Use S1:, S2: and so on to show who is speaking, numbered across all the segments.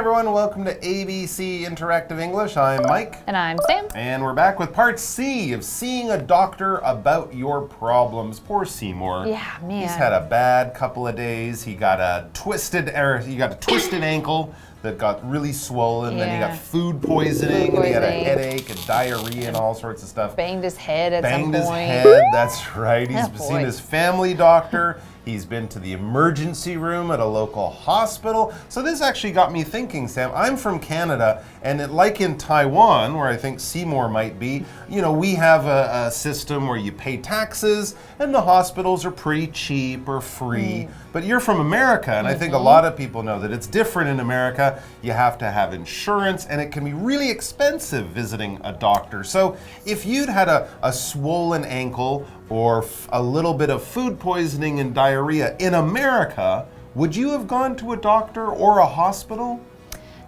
S1: everyone, welcome to ABC Interactive English. I'm Mike.
S2: And I'm Sam.
S1: And we're back with part C of seeing a doctor about your problems. Poor Seymour.
S2: Yeah, man.
S1: He's had a bad couple of days. He got a twisted ankle that got really swollen. Then he got food poisoning. And he had a headache and diarrhea and all sorts of stuff.
S2: Banged his head at some point.
S1: Banged his head, that's right. He's seen his family doctor. He's been to the emergency room at a local hospital. So this actually got me thinking, Sam. I'm from Canada, and like in Taiwan, where I think Seymour might be, you know, we have a system where you pay taxes, and the hospitals are pretty cheap or free. But you're from America, and I think a lot of people know that it's different in America. You have to have insurance, and it can be really expensive visiting a doctor. So if you'd had a swollen ankle or a little bit of food poisoning and diarrhea in America, would you have gone to a doctor or a hospital?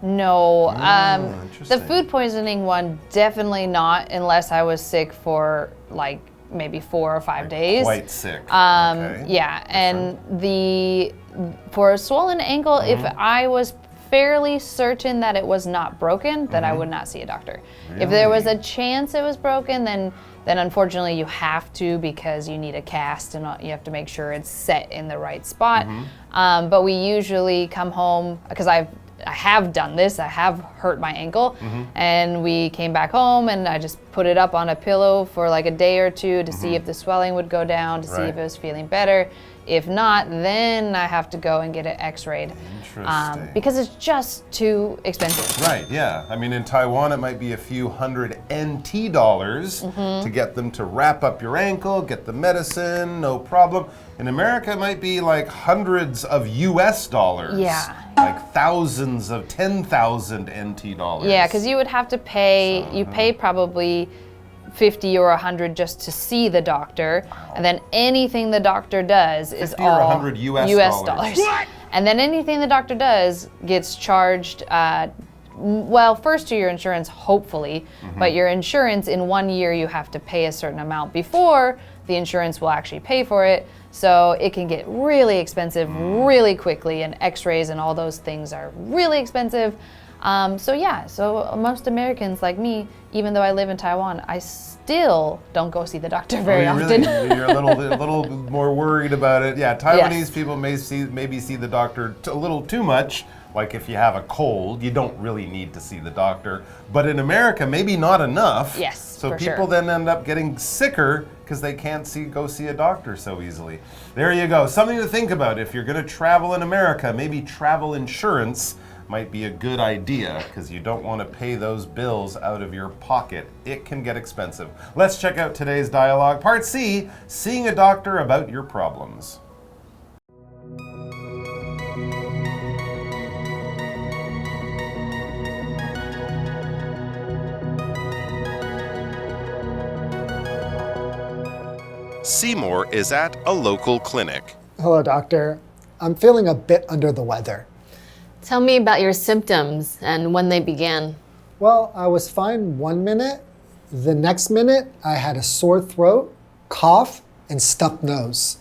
S2: No. The food poisoning one, definitely not, unless I was sick for like maybe 4 or 5 days.
S1: Quite sick.
S2: Okay. Yeah, and for a swollen ankle, if I was fairly certain that it was not broken, then I would not see a doctor. Really? If there was a chance it was broken, then unfortunately you have to, because you need a cast and you have to make sure it's set in the right spot. But we usually come home, because I have done this, I have hurt my ankle, and we came back home and I just put it up on a pillow for like a day or two to see if the swelling would go down, to see if it was feeling better. If not, then I have to go and get it x-rayed.
S1: Interesting.
S2: Because it's just too expensive.
S1: Right, yeah. I mean, in Taiwan, it might be a few hundred NT dollars to get them to wrap up your ankle, get the medicine, no problem. In America, it might be like hundreds of US dollars.
S2: Yeah.
S1: Like thousands of 10,000 NT dollars.
S2: Yeah, because you would have to pay, you pay probably 50 or 100 just to see the doctor, and then anything the doctor does is all
S1: 100 US dollars.
S2: What? And then anything the doctor does gets charged, well, first to your insurance, hopefully, but your insurance in 1 year you have to pay a certain amount before the insurance will actually pay for it. So it can get really expensive really quickly, and x-rays and all those things are really expensive. So most Americans like me, even though I live in Taiwan, I still don't go see the doctor very often.
S1: Really, you're a little more worried about it. Yeah, Taiwanese people maybe see the doctor a little too much. Like if you have a cold, you don't really need to see the doctor. But in America, maybe not enough.
S2: Yes,
S1: so people then end up getting sicker because they can't go see a doctor so easily. There you go. Something to think about if you're going to travel in America. Maybe travel insurance might be a good idea, because you don't want to pay those bills out of your pocket. It can get expensive. Let's check out today's dialogue. Part C, seeing a doctor about your problems. Seymour is at a local clinic.
S3: Hello, doctor. I'm feeling a bit under the weather.
S4: Tell me about your symptoms and when they began.
S3: Well, I was fine 1 minute. The next minute, I had a sore throat, cough, and stuffed nose.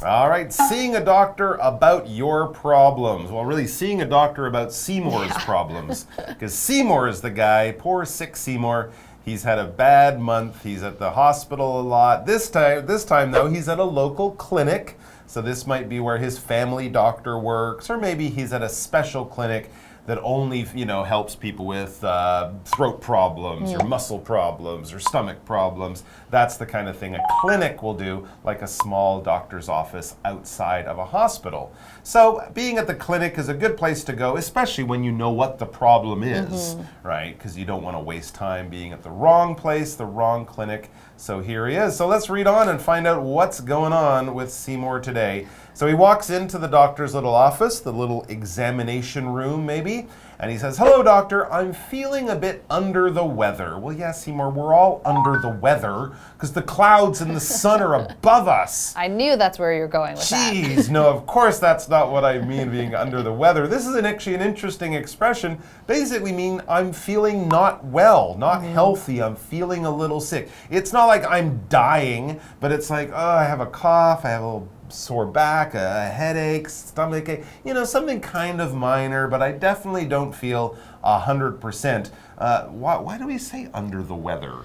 S1: All right, seeing a doctor about your problems. Well, really, seeing a doctor about Seymour's problems. Because Seymour is the guy, poor sick Seymour. He's had a bad month. He's at the hospital a lot. This time though, he's at a local clinic. So this might be where his family doctor works, or maybe he's at a special clinic that only, helps people with throat problems or muscle problems or stomach problems. That's the kind of thing a clinic will do, like a small doctor's office outside of a hospital. So being at the clinic is a good place to go, especially when you know what the problem is, right? Because you don't want to waste time being at the wrong place, the wrong clinic. So here he is. So let's read on and find out what's going on with Seymour today. So he walks into the doctor's little office, the little examination room maybe, and he says, "Hello, doctor, I'm feeling a bit under the weather." Well, yes, Seymour, we're all under the weather because the clouds and the sun are above us.
S2: I knew that's where you're going with that.
S1: Jeez, no, of course that's not what I mean being under the weather. This is actually an interesting expression. Basically mean I'm feeling not well, not healthy. I'm feeling a little sick. It's not like I'm dying, but it's like, oh, I have a cough, I have a little sore back, a headache, stomach ache, you know, something kind of minor, but I definitely don't feel 100%. Why do we say under the weather?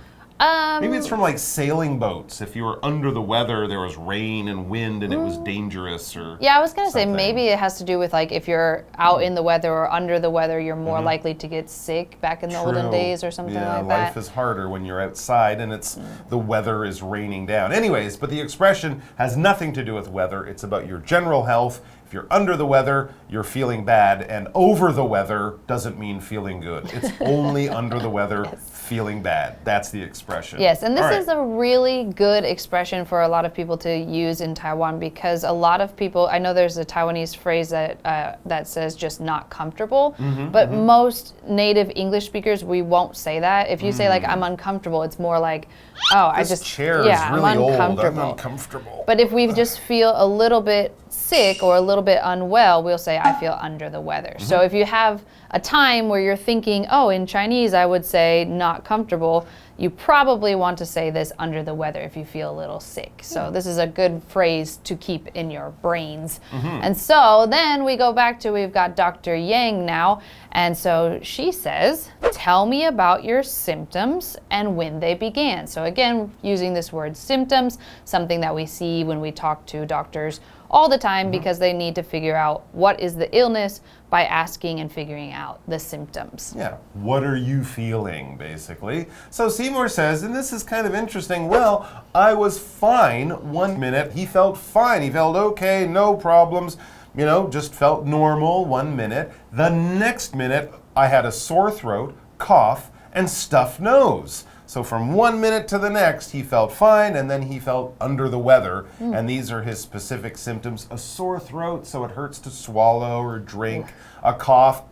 S1: Maybe it's from like sailing boats. If you were under the weather, there was rain and wind and it was dangerous or
S2: Yeah, I was going to say
S1: something.
S2: maybe it has to do with like if you're out in the weather or under the weather, you're more likely to get sick back in the olden days or something like that.
S1: Life is harder when you're outside and it's the weather is raining down. Anyways, but the expression has nothing to do with weather. It's about your general health. If you're under the weather, you're feeling bad, and over the weather doesn't mean feeling good. It's only under the weather, feeling bad. That's the expression.
S2: Yes, and this
S1: All right.
S2: is a really good expression for a lot of people to use in Taiwan because a lot of people, I know there's a Taiwanese phrase that says just not comfortable, but most native English speakers, we won't say that. If you say like I'm uncomfortable, it's more like, oh, I
S1: This
S2: just,
S1: chair
S2: yeah,
S1: is really
S2: I'm
S1: old.
S2: uncomfortable.
S1: I'm uncomfortable.
S2: But if we just feel a little bit sick or a little bit unwell, we'll say, I feel under the weather. So if you have a time where you're thinking, oh, in Chinese, I would say not comfortable, you probably want to say this under the weather if you feel a little sick. So this is a good phrase to keep in your brains. And so then we go back to, we've got Dr. Yang now. And so she says, tell me about your symptoms and when they began. So again, using this word symptoms, something that we see when we talk to doctors all the time because they need to figure out what is the illness by asking and figuring out the symptoms.
S1: Yeah, what are you feeling, basically? So Seymour says, and this is kind of interesting, well, I was fine 1 minute. He felt fine. He felt okay, no problems, you know, just felt normal 1 minute. The next minute, I had a sore throat, cough, and stuffed nose. So from 1 minute to the next, he felt fine, and then he felt under the weather. And these are his specific symptoms. A sore throat, so it hurts to swallow or drink. A cough,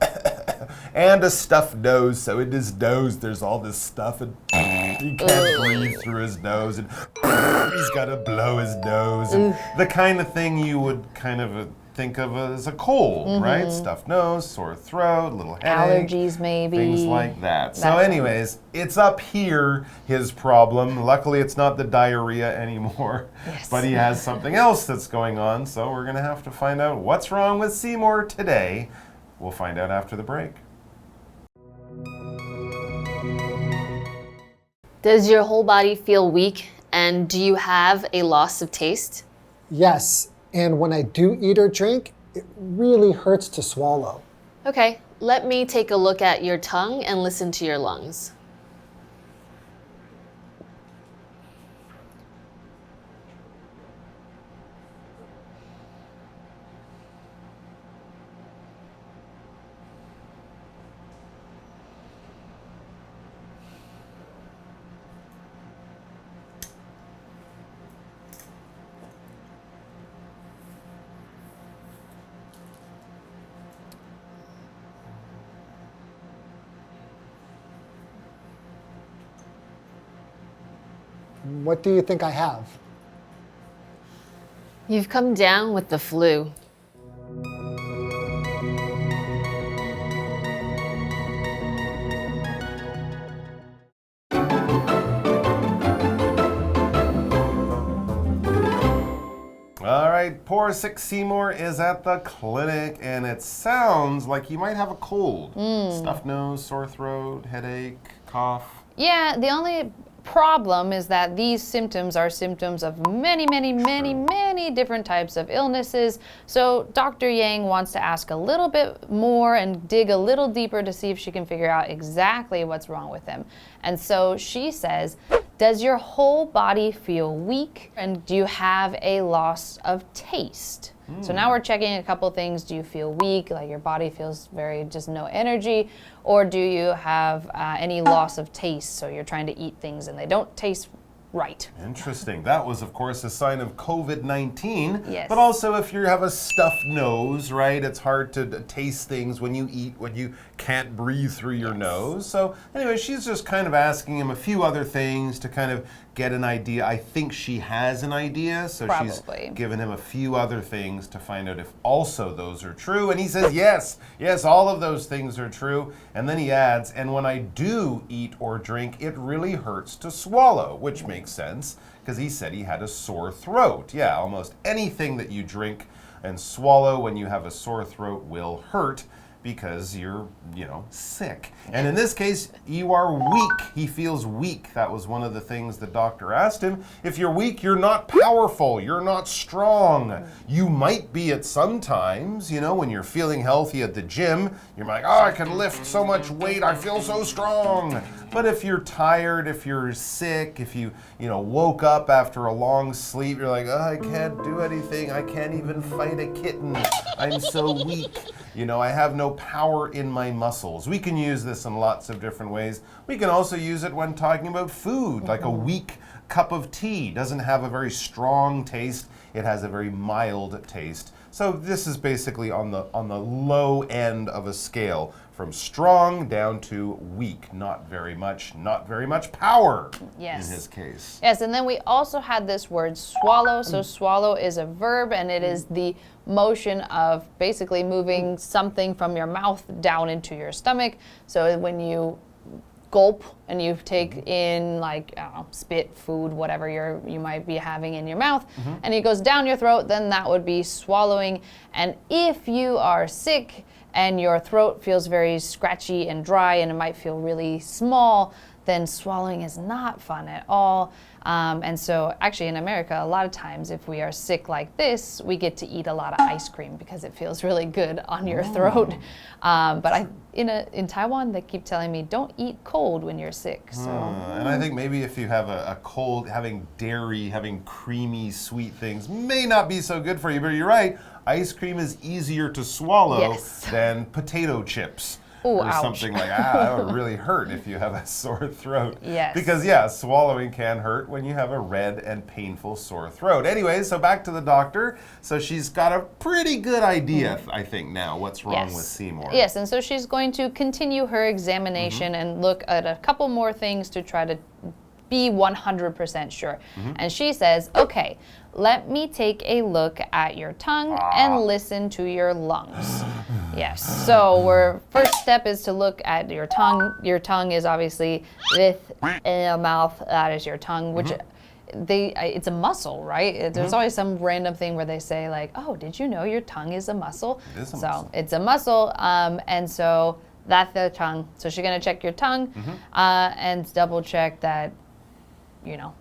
S1: and a stuffed nose, so in his nose there's all this stuff, and he can't breathe through his nose, and he's got to blow his nose. And the kind of thing you would kind of think of as a cold, right? Stuffed nose, sore throat, little headache.
S2: Allergies maybe.
S1: Things like that. So anyways, it's up here, his problem. Luckily, it's not the diarrhea anymore.
S2: Yes.
S1: But he has something else that's going on, so we're going to have to find out what's wrong with Seymour today. We'll find out after the break.
S4: Does your whole body feel weak, and do you have a loss of taste?
S3: Yes, and when I do eat or drink, it really hurts to swallow.
S4: Okay, let me take a look at your tongue and listen to your lungs.
S3: What do you think I have?
S4: You've come down with the flu.
S1: All right, poor sick Seymour is at the clinic, and it sounds like he might have a cold. Stuffed nose, sore throat, headache, cough.
S2: Yeah, the only problem is that these symptoms are symptoms of many, many, many, many different types of illnesses. So Dr. Yang wants to ask a little bit more and dig a little deeper to see if she can figure out exactly what's wrong with him. And so she says, does your whole body feel weak? And do you have a loss of taste? So now we're checking a couple things. Do you feel weak, like your body feels just no energy? Or do you have any loss of taste? So you're trying to eat things and they don't taste right.
S1: Interesting. That was, of course, a sign of COVID-19.
S2: Yes.
S1: But also, if you have a stuffed nose, right, it's hard to taste things when you eat, when you can't breathe through your nose. So anyway, she's just kind of asking him a few other things to kind of get an idea. I think she has an idea, so she's given him a few other things to find out if also those are true. And he says, yes, all of those things are true. And then he adds, and when I do eat or drink, it really hurts to swallow, which makes sense because he said he had a sore throat. Yeah, almost anything that you drink and swallow when you have a sore throat will hurt because you're, sick. And in this case, you are weak. He feels weak. That was one of the things the doctor asked him. If you're weak, you're not powerful. You're not strong. You might be at some times, when you're feeling healthy at the gym. You're like, oh, I can lift so much weight. I feel so strong. But if you're tired, if you're sick, if you, woke up after a long sleep, you're like, oh, I can't do anything. I can't even fight a kitten. I'm so weak. I have no power in my muscles. We can use this in lots of different ways. We can also use it when talking about food, like a weak cup of tea doesn't have a very strong taste. It has a very mild taste. So this is basically on the low end of a scale, from strong down to weak. Not very much power in his case.
S2: Yes, and then we also had this word swallow. So swallow is a verb, and it is the motion of basically moving something from your mouth down into your stomach. So when you gulp and you take in spit, food, whatever you might be having in your mouth, and it goes down your throat, then that would be swallowing. And if you are sick and your throat feels very scratchy and dry and it might feel really small, then swallowing is not fun at all. And so actually in America, a lot of times if we are sick like this, we get to eat a lot of ice cream because it feels really good on your throat. But in Taiwan, they keep telling me, don't eat cold when you're sick. So.
S1: And I think maybe if you have a cold, having dairy, having creamy, sweet things may not be so good for you, but you're right. Ice cream is easier to swallow than potato chips.
S2: Ooh,
S1: or
S2: ouch.
S1: Something like that would really hurt if you have a sore throat.
S2: Yes.
S1: Because swallowing can hurt when you have a red and painful sore throat. Anyway, so back to the doctor. So she's got a pretty good idea, I think, now what's wrong with Seymour.
S2: Yes, and so she's going to continue her examination and look at a couple more things to try to be 100% sure. And she says, okay, let me take a look at your tongue and listen to your lungs. Yes, so our first step is to look at your tongue. Your tongue is obviously with a mouth, that is your tongue, which it's a muscle, right? There's always some random thing where they say like, oh, did you know your tongue is a muscle?
S1: It is a muscle.
S2: It's a muscle, and so that's the tongue. So she's gonna check your tongue and double check that,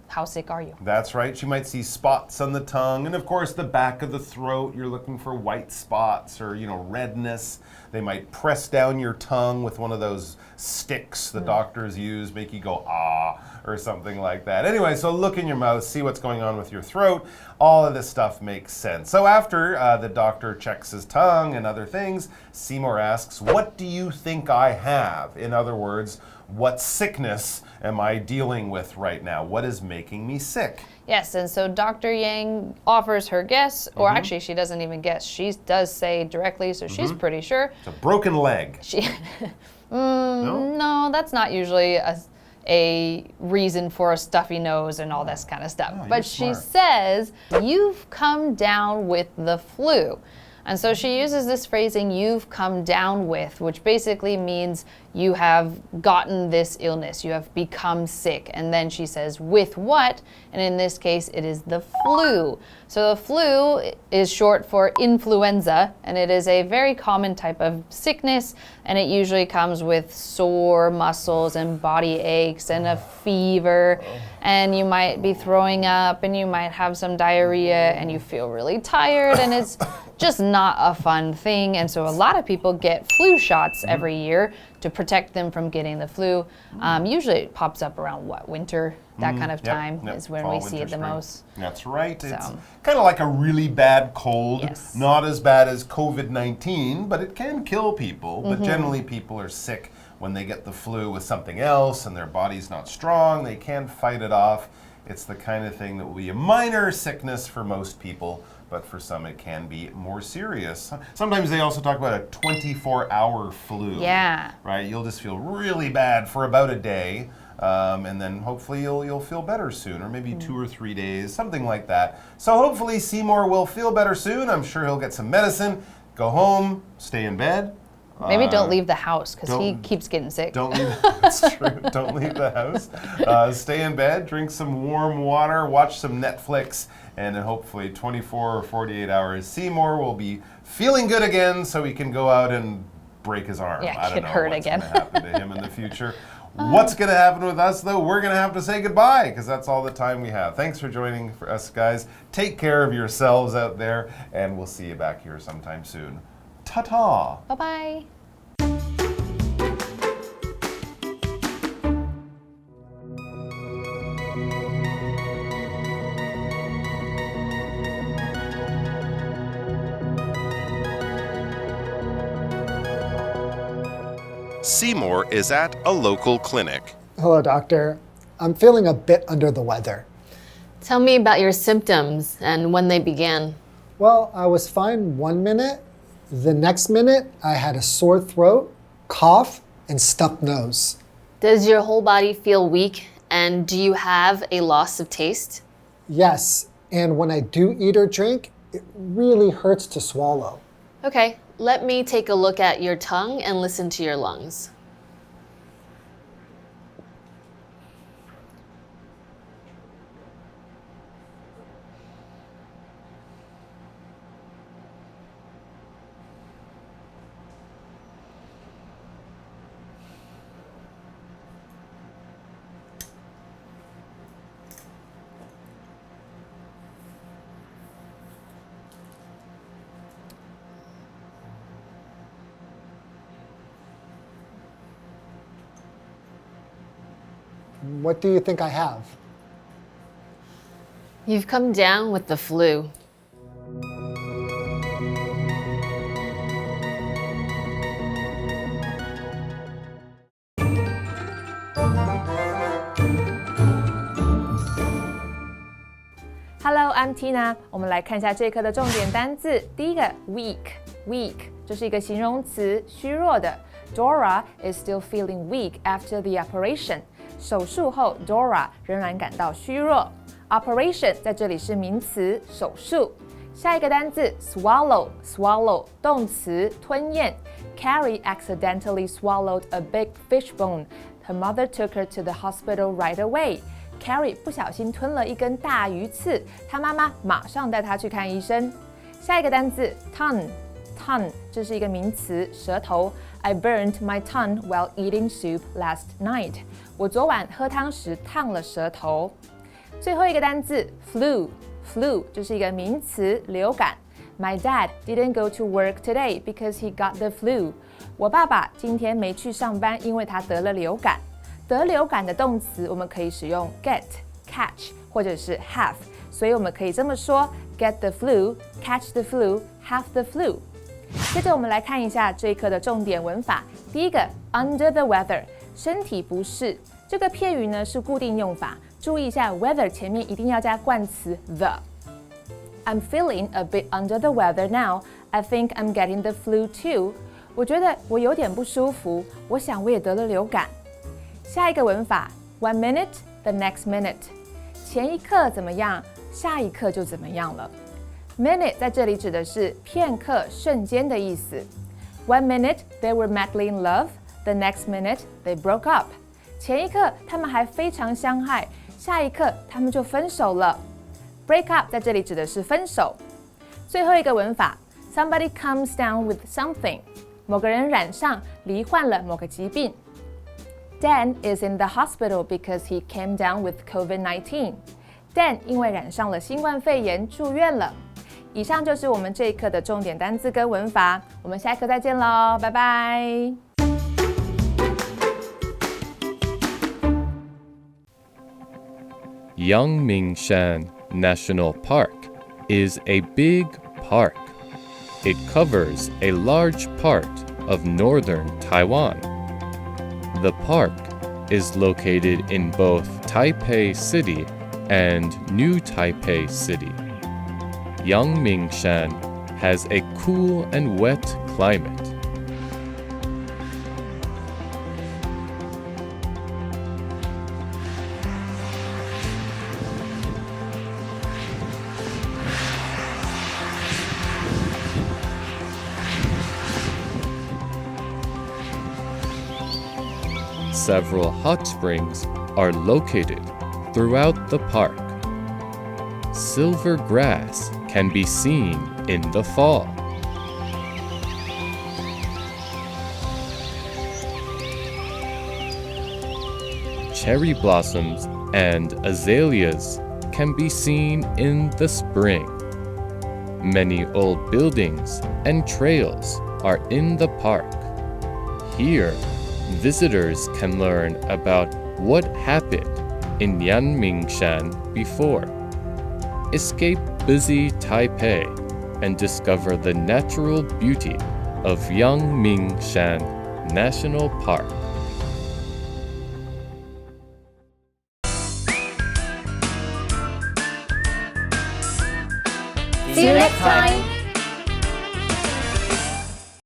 S2: how sick are you?
S1: That's right. She might see spots on the tongue. And of course, the back of the throat, you're looking for white spots or, redness. They might press down your tongue with one of those sticks the doctors use, make you go, ah, or something like that. Anyway, so look in your mouth, see what's going on with your throat. All of this stuff makes sense. So after the doctor checks his tongue and other things, Seymour asks, what do you think I have? In other words, what sickness am I dealing with right now? What is making me sick?
S2: Yes, and so Dr. Yang offers her guess, or actually she doesn't even guess. She does say directly, so she's pretty sure.
S1: It's a broken leg.
S2: No, that's not usually a reason for a stuffy nose and all this kind of stuff. But she says, you've come down with the flu. And so she uses this phrasing, you've come down with, which basically means you have gotten this illness, you have become sick. And then she says, with what? And in this case, it is the flu. So the flu is short for influenza, and it is a very common type of sickness, and it usually comes with sore muscles and body aches and a fever, and you might be throwing up, and you might have some diarrhea, and you feel really tired, and it's just not a fun thing. And so a lot of people get flu shots every year to protect them from getting the flu. Usually it pops up around winter, that kind of time is when we see it the most.
S1: That's right. It's kind of like a really bad cold, not as bad as COVID-19, but it can kill people. But generally people are sick when they get the flu with something else and their body's not strong, they can't fight it off. It's the kind of thing that will be a minor sickness for most people, but for some it can be more serious. Sometimes they also talk about a 24-hour flu.
S2: Yeah.
S1: Right? You'll just feel really bad for about a day, and then hopefully you'll feel better soon, or maybe 2 or 3 days, something like that. So hopefully Seymour will feel better soon. I'm sure he'll get some medicine, go home, stay in bed.
S2: Maybe don't leave the house because he keeps getting sick.
S1: Don't leave. That's true. Don't leave the house. Stay in bed, drink some warm water, watch some Netflix, and then hopefully 24 or 48 hours, Seymour will be feeling good again, so he can go out and break his arm.
S2: Yeah,
S1: I don't
S2: get
S1: know
S2: hurt
S1: what's
S2: again.
S1: going to happen to him in the future. What's going to happen with us, though? We're going to have to say goodbye because that's all the time we have. Thanks for joining us, guys. Take care of yourselves out there, and we'll see you back here sometime soon. Ta-ta!
S2: Bye-bye.
S1: Seymour is at a local clinic.
S3: Hello, doctor. I'm feeling a bit under the weather.
S4: Tell me about your symptoms and when they began.
S3: Well, I was fine 1 minute. The next minute, I had a sore throat, cough, and stuffed nose.
S4: Does your whole body feel weak, and do you have a loss of taste?
S3: Yes, and when I do eat or drink, it really hurts to swallow.
S4: Okay, let me take a look at your tongue and listen to your lungs.
S3: What do you think I have?
S4: You've come down with the flu.
S5: Hello, I'm Tina. 我们来看一下这一课的重点单字。第一个 weak，weak 就是一个形容词，虚弱的。Dora is still feeling weak after the operation. 手术后 ，Dora 仍然感到虚弱。Operation 在这里是名词，手术。下一个单字 swallow，swallow 动词，吞咽。Carrie accidentally swallowed a big fish bone. Her mother took her to the hospital right away. Carrie 不小心吞了一根大鱼刺，她妈妈马上带她去看医生。下一个单字 tongue，tongue 这是一个名词，舌头。I burned my tongue while eating soup last night. 我昨晚喝汤时烫了舌头。最后一个单字 flu，flu 就是一个名词，流感。My dad didn't go to work today because he got the flu. 我爸爸今天没去上班，因为他得了流感。得流感的动词我们可以使用 get、catch 或者是 have， 所以我们可以这么说 get the flu、catch the flu、have the flu。接着我们来看一下这一课的重点文法。第一个 under the weather， 身体不适。这个片语呢是固定用法，注意一下 weather 前面一定要加冠词 the。I'm feeling a bit under the weather now. I think I'm getting the flu too. 我觉得我有点不舒服，我想我也得了流感。下一个文法 one minute, the next minute， 前一刻怎么样，下一刻就怎么样了。Minute 在这里指的是片刻、瞬间的意思。One minute they were madly in love, the next minute they broke up。前一刻他们还非常相爱，下一刻他们就分手了。Break up 在这里指的是分手。最后一个文法 somebody comes down with something， 某个人染上、罹患了某个疾病。Dan is in the hospital because he came down with COVID-19. Dan 因为染上了新冠肺炎住院了。以上就是我们这一课的重点单字跟文法，我们下一课再见喽，拜拜。
S6: Yangmingshan National Park is a big park. It covers a large part of northern Taiwan. The park is located in both Taipei City and New Taipei City. Yangmingshan has a cool and wet climate. Several hot springs are located throughout the park. Silver grass can be seen in the fall. Cherry blossoms and azaleas can be seen in the spring. Many old buildings and trails are in the park. Here, visitors can learn about what happened in Yanmingshan before. Escape busy Taipei and discover the natural beauty of Yangmingshan National Park.
S2: See you next time!